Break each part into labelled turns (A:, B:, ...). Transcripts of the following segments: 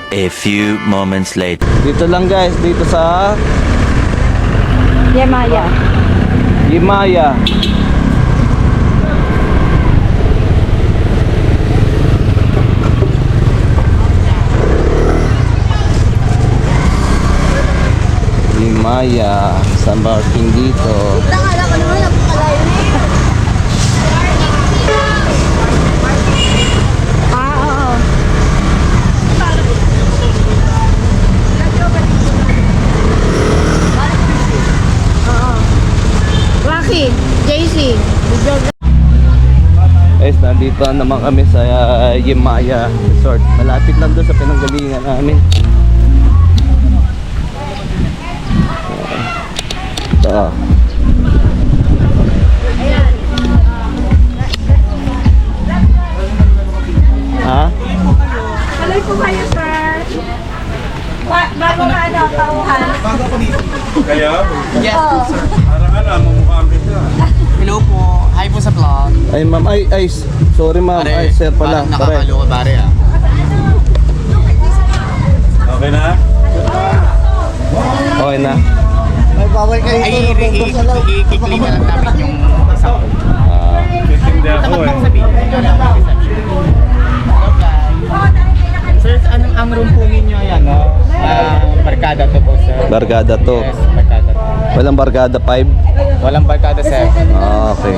A: A few moments later.
B: Dito lang guys, dito sa
C: Yemaya.
B: Yemaya. Yemaya, saan parking dito?
C: Nakala ko naman napakalayo na eh. Oo. Rocky, JC.
B: Guys, nandito naman kami sa Yemaya Resort. Malapit lang doon sa pinanggalingan namin. Ito. Ha?
C: Hello po kayo, sir. Bago ka na tauhan.
D: Bago ako dito. Kaya?
E: Yes, sir.
D: Parang alam, mamukha ang kita.
E: Hello po. Hi po sa vlog.
B: Ay ma'am, ay sorry ma'am, ay sir pala.
E: Parang nakakaloko pare ah.
D: Okay na?
B: Okay na.
E: Ay, i-click na lang namin yung isang
D: Titindi ako
E: Dapat
D: eh.
E: lang sabihin. Ito lang ang reception. Hello guys. Sir, anong ang room po ninyo yan? No? Barkada to po sir.
B: Barkada to.
E: Yes, barkada to.
B: Walang barkada 5.
E: Walang barkada sir.
B: Ah, okay.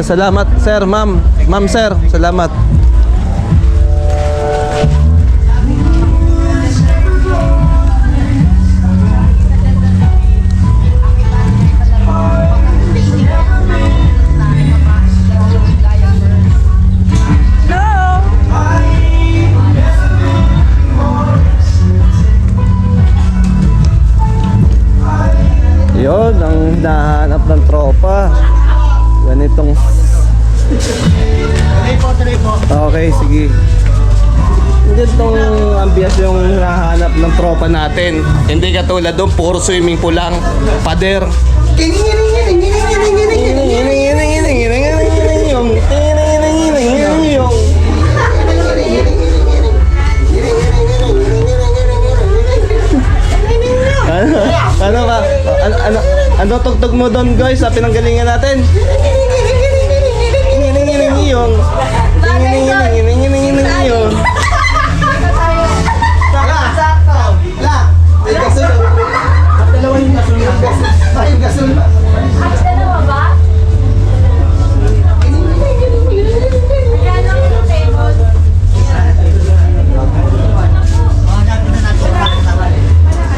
B: Salamat sir, ma'am. Ma'am sir, salamat. Yun, ang hinahanap ng tropa. Ganitong... Okay, sige. Ganitong ambience yung hinahanap ng tropa natin. Hindi katulad doon, puro swimming pool lang. Pader. Ano ba? Ano tugtog mo doon guys sa pinanggalingan natin? Yung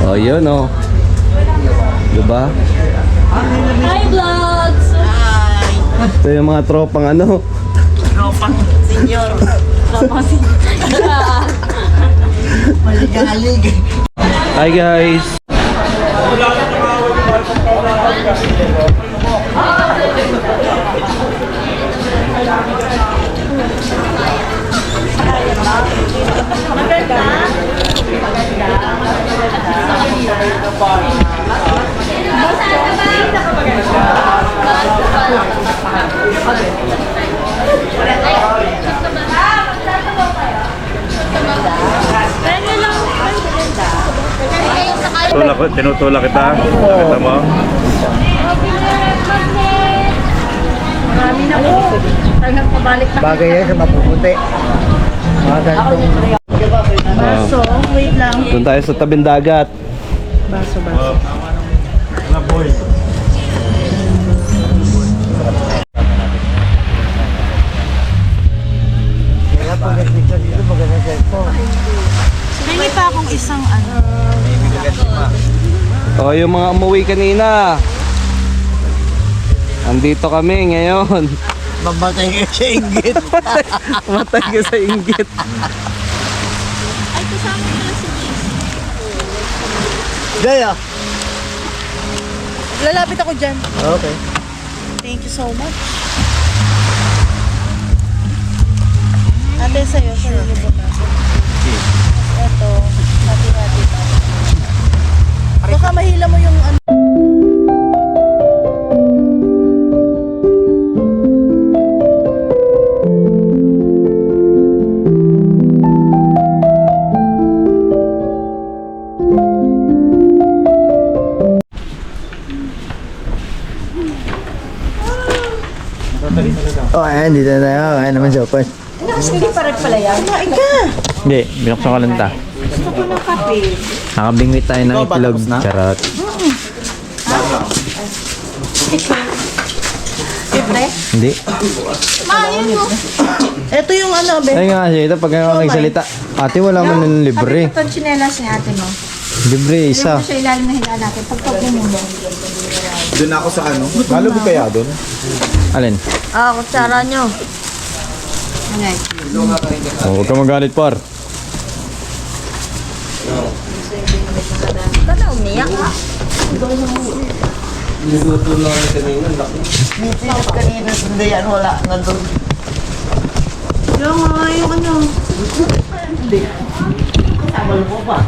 B: oh, yun oh. Diba?
C: Hi, vlogs!
B: Ito yung mga tropang ano.
C: Tropang senior.
E: Maligalig.
B: Hi guys.
D: Tinutulak kita. Nakita mo?
C: Marami na po. Hanggang pabalik na.
E: Bagay yan sa mapuputi. Mga ganitong...
C: Baso, wait lang.
B: Doon tayo sa tabing dagat.
C: Baso.
D: Na boy.
C: Hingi pa akong isang ano.
B: Oh, yung mga umuwi kanina. Andito kami ngayon.
E: Mamatay ka sa inggit.
B: Matay ka sa inggit.
C: Ay, kasama ko na si JC.
E: Gaya.
C: Lalapit ako dyan.
E: Okay.
C: Thank you so much. Ate, sa'yo. Sa'yo mo na. Ito. Hati-hati pa. Baka mahila mo yung ano.
F: ayan, dito na tayo. Ayan naman sopas.
C: Hindi pa rin pala yan. Kumain ka.
F: Hindi, binuksan ko lang ta.
C: Gusto ko ng kape.
F: Nakabingwit tayo ng itlog. Charot.
C: Libre?
F: Hindi.
C: Main mo. Ito yung ano, be.
F: Ay nga kasi ito, pag ako nagsalita, ate wala man ng libre.
C: Ito yung chinelas ni ate mo.
F: Libre isa.
C: Libre siya ilalim na higa natin. Pagpag mo mo.
G: Doon ako sa ano? Malubi kaya doon?
F: Alin?
C: Ah, kutsara nyo. Okay.
F: Oh, huwag ka magalit par.
C: Ito na, umiyak ka.
B: Niluto lang kami kanina. Laki.
E: Kanina, hindi yan, wala na doon.
C: Yung nga, yung ano.
E: Sabal mo pa.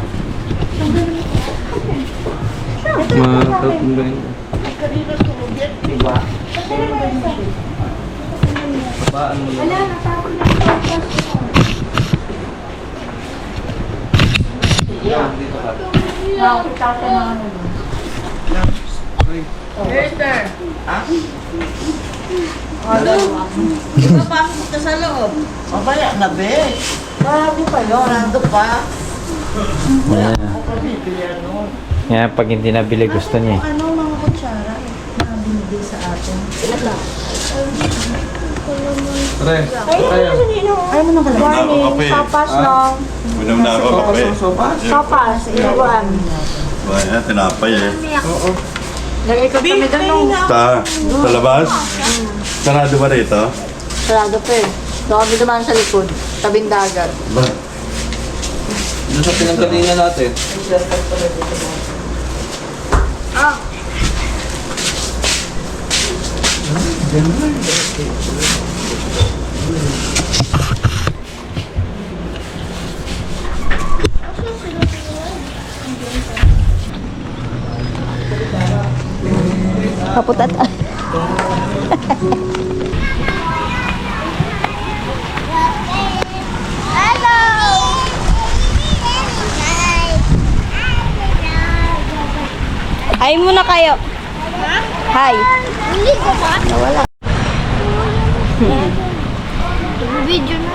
B: Matatumbay.
E: Diba?
B: Babaan mo lang. Dito ka.
C: Peter. Ano? Ipapasok ka sa loob.
E: Mabaya na, be. Bago pa yun. Nando pa.
F: Ayan.
E: Bibili ano.
F: Yan, pag hindi nabili, gusto niya eh.
C: Ano mga kutsara na binigay sa atin?
B: Pre, tayo.
C: Ay, mo nang
D: Morning, kape.
C: Sopas lang.
D: Uminom na ako kape.
C: Sopas, inuwan.
D: Bayan, tinapay eh.
C: Lagay ko kami doon.
D: Sa labas? Sarado ba rito?
C: Sarado pa eh. Doon kami dumaan sa likod. Tabing dagat.
D: Ba?
B: Doon sa pinanggalingan natin.
C: Kaputat. Hi muna kayo. Hi.
H: Hindi ko pa.
C: Nawala.
H: Video na.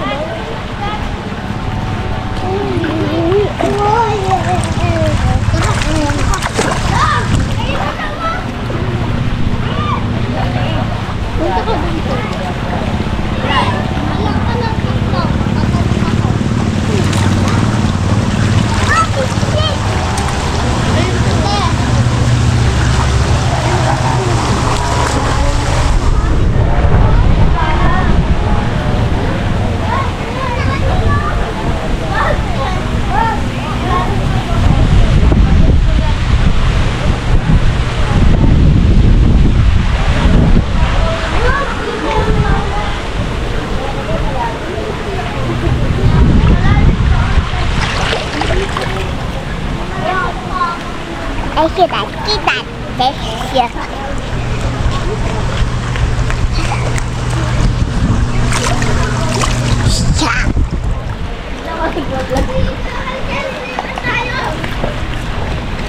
H: Kita. Desya.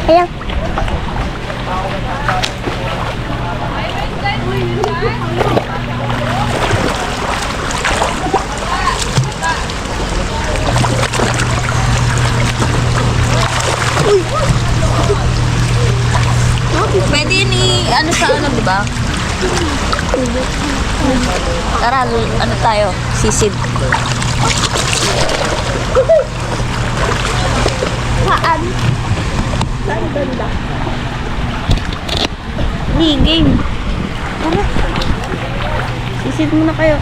H: Hello.
C: Pwede ni ano sa ano, di ba? Tara, ano tayo? Sisid.
H: Saan? Saan ganda? Ni game.
C: Tara. Sisid muna kayo.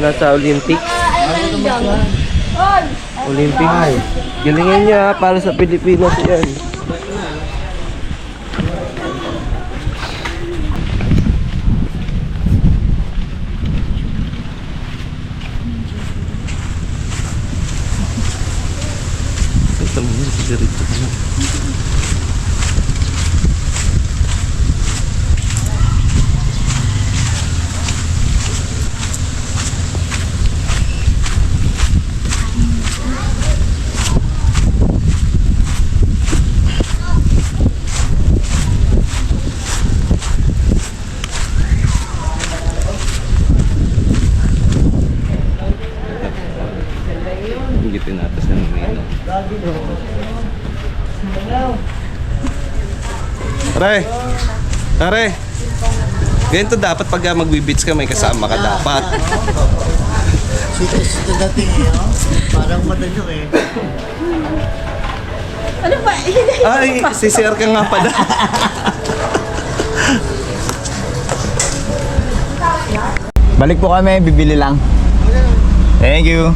B: nasa Olympics. Olympics. Galingan niya para sa Pilipinas yan. Ito mo, sigarilyo ka na. Gitin natin sa Nino. Pare, ganito dapat pag magbe-beach ka may kasama ka dapat.
E: Sito dating eh, oh. Parang madalo eh.
C: Ano ba?
B: Ay, si-share ka nga pala.
G: Balik po kami, bibili lang. Thank you.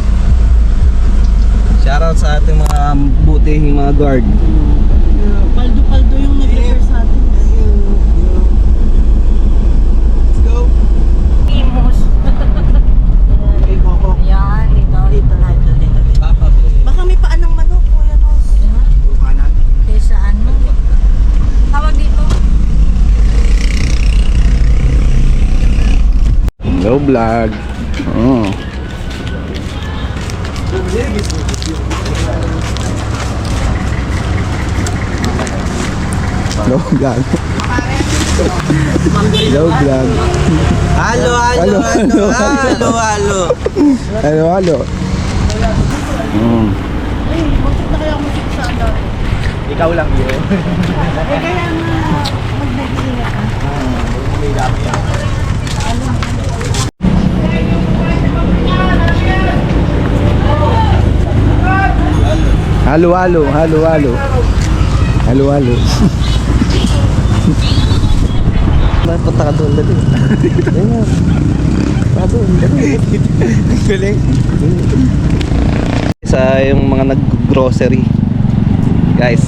B: Shoutout sa ating mga butihing mga guard.
C: Paldo-paldo yung nag-refer sa atin. Imus. Yan, dito na, dito. Baka may paan ng manok, Kuya Nos. Kaysa ano? Tawag dito.
G: Hello vlog. Oh. Hello vlog. Hello vlog.
E: Halo, halo, halo, halo, halo.
G: Hello, hello. Ikaw lang yun.
C: Kaya nga, mag-ingat ka.
G: Halo, halo, halo, halo. Halo, halo.
B: Punta ka doon dali. Ayan. Punta doon dali. Galing. Sa yung mga nag-grocery. Guys.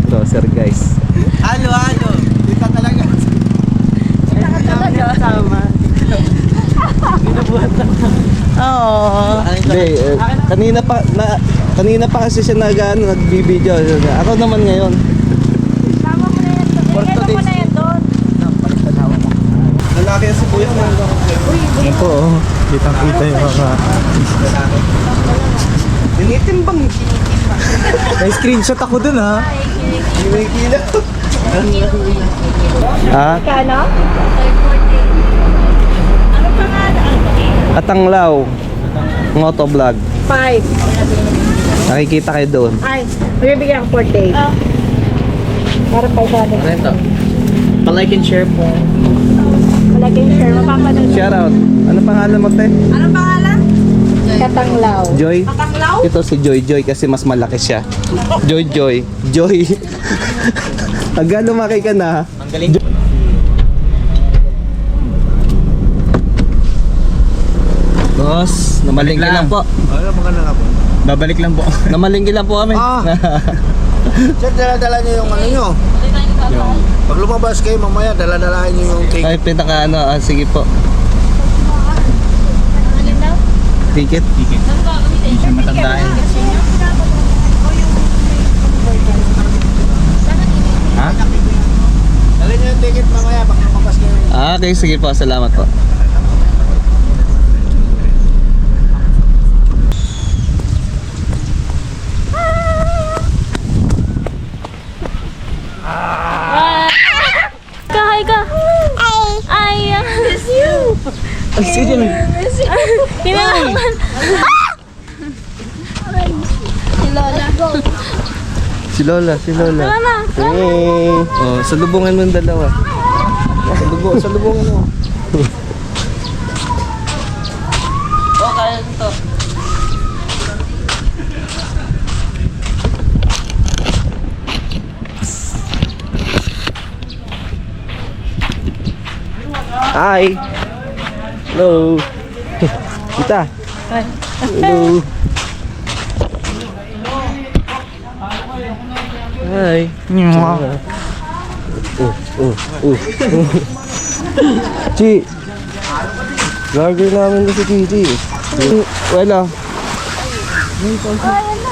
B: Grocery guys.
E: Halo, halo. Dito talaga.
C: Sama. Oo.
B: Hindi, kanina pa kasi siya nagbibideo. Ako naman ngayon.
C: Tama mo na yan doon. Ano mo na yan doon?
B: Lalaki yan si Kuya.
G: Yan po, oh. Kitang-kita yung mga...
B: Tinitimbang.
G: May screenshot ako dun, ha?
B: Kinikila. Ha?
C: Kano? Ano pangalan?
B: Atanglaw. Motovlog.
C: 5.
B: Nakikita kayo doon.
C: Ay, magbibigyan ako 4 days. Para pa isa din.
E: Ito. Pa-like and share po.
C: Malaki yung share. Mapapanood.
B: Shoutout. Ano pangalan mo, te?
C: Anong pangalan? Katanglaw.
B: Joy?
C: Katanglaw?
B: Ito si Joy kasi mas malaki siya. Joy. Hanggang lumaki ka na.
E: Ang galing.
B: Boss, namalingki lang po.
G: Ano, maganda nga po. Babalik lang po.
B: Namalingki lang po kami.
G: Sir, dala-dala niyo yung ano nyo. Pag lumabas kayo mamaya, dala-dalahin niyo yung cake.
B: Ay, pinaka ano, sige po. Ticket?
G: Hindi siya matandaan. Ha? Dala niyo yung ticket mamaya, pag lumabas kayo.
B: Okay, sige po. Salamat po.
H: Hi ka. Ay. Miss you.
B: Ay, sige lang.
H: Kinalaman.
B: Si Lola.
H: Tara na.
B: Hey. Oh, salubungan mo yung dalawa. Salubungan mo.
E: kaya ito.
B: Hi. Hello.
F: Kita.
B: Hello. Hi.
F: Chi. Vlogger namin na si Titi.
B: Wala.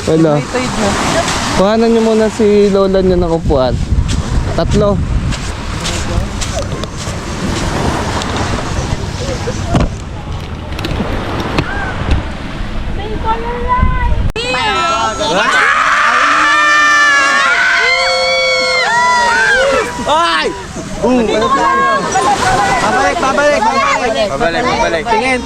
B: Wala. Kuhanan niyo muna si lola niyo ng upuan. 3.
G: Babalik. Tingin.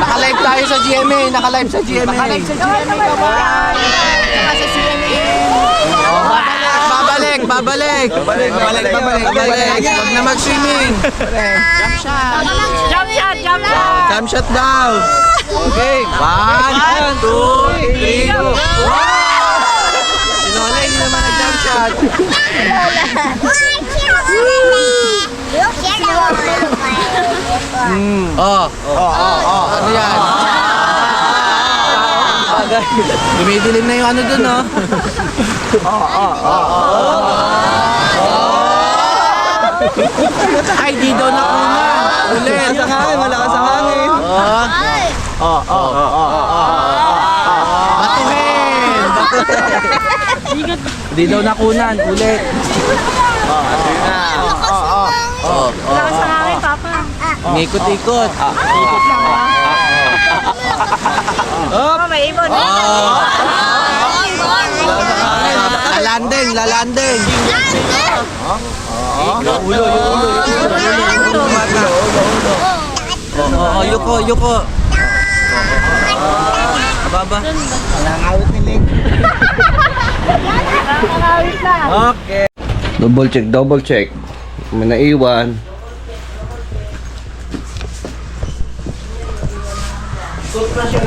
G: Naka-live tayo sa GMA. Naka-live sa GMA ka ba? Naka sa GMA. Babalik. Huwag na mag-swimming. Jump shot daw. Okay. 1, 2, 3, go. Si Lola hindi naman nag-jump shot. Ano yan? Dumidilim na yung ano dun, no? Ay, di daw nakuna. Ulit.
B: Malakas ang hangin.
G: Batuhin. Di daw nakunan. Ulit.
C: Lakas sa akin, Papa.
G: Ngikot-ikot.
C: Oh, may ibon.
G: Lalanding. Yuko. Baba. Nangawit ni Ling.
C: Nakakawit na.
G: Okay.
B: Double check. May naiwan.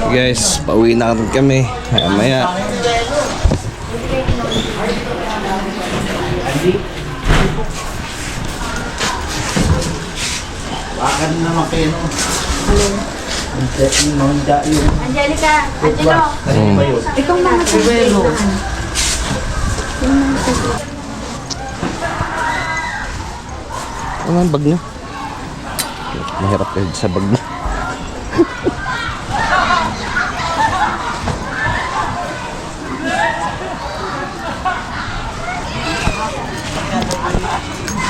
B: Guys, pauwi na kami. Maya.
G: Baka naman kayo.
C: Angelica, Angelo. Itong mga tubelo.
B: Ano ang bag niyo? Mahirap kayo sa bag niyo.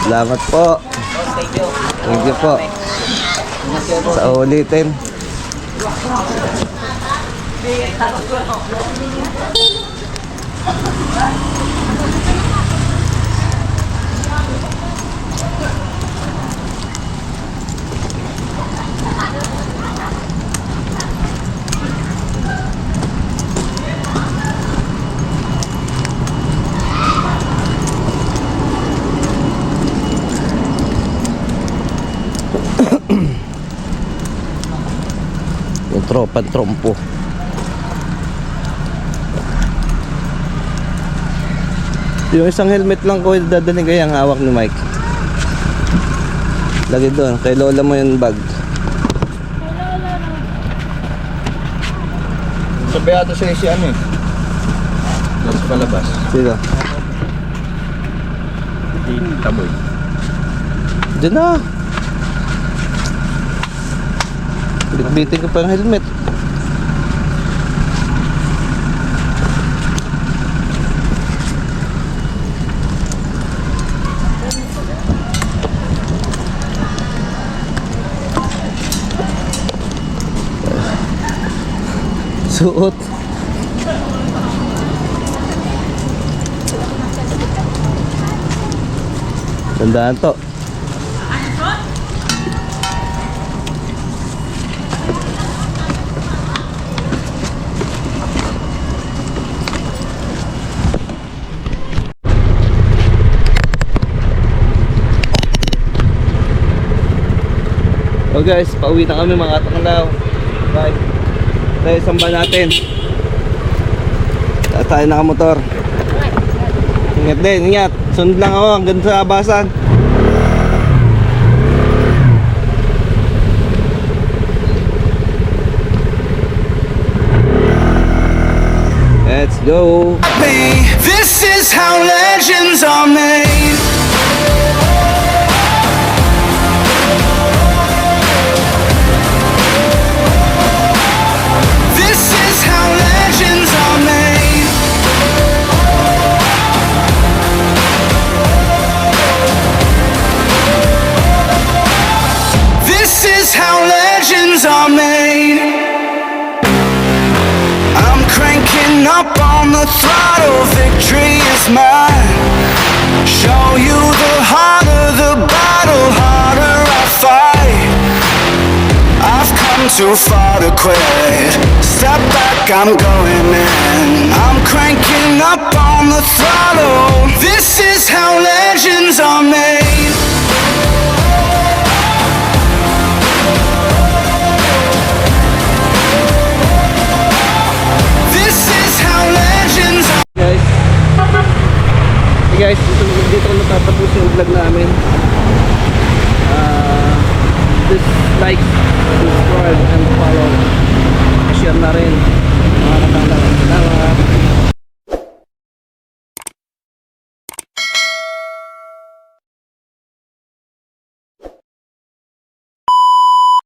B: Salamat po. Thank you po. Sa ulitin. Yung tropa trompo. Yung isang helmet lang ko dadalhin kaya ang hawak ni Mike. Lagi doon, kay lola mo yung bag.
G: Sabi ato siya si ano eh. Nasa palabas.
B: Sino?
G: Taboy.
B: Diyan na. Bitbitin ko pa yung helmet. Suot. Tandaan to. So guys, pauwi na kami mga katanglaw. Bye. Tayo samba natin. Tayo nakamotor. Ingat din, ingat. Sunod lang ako hanggang sa Abasan. go.
I: This is how legends are made. This is how legends are made. This is how legends are made. I'm cranking up on the throttle, victory is mine. Show you the harder the battle, harder I fight. I've come too far to quit. Step back, I'm going in. I'm cranking up on the throttle. This is how legends are made. This is how legends are.
B: Guys. Hey guys, dito ko natatapos yung vlog namin. Just like, subscribe, and follow.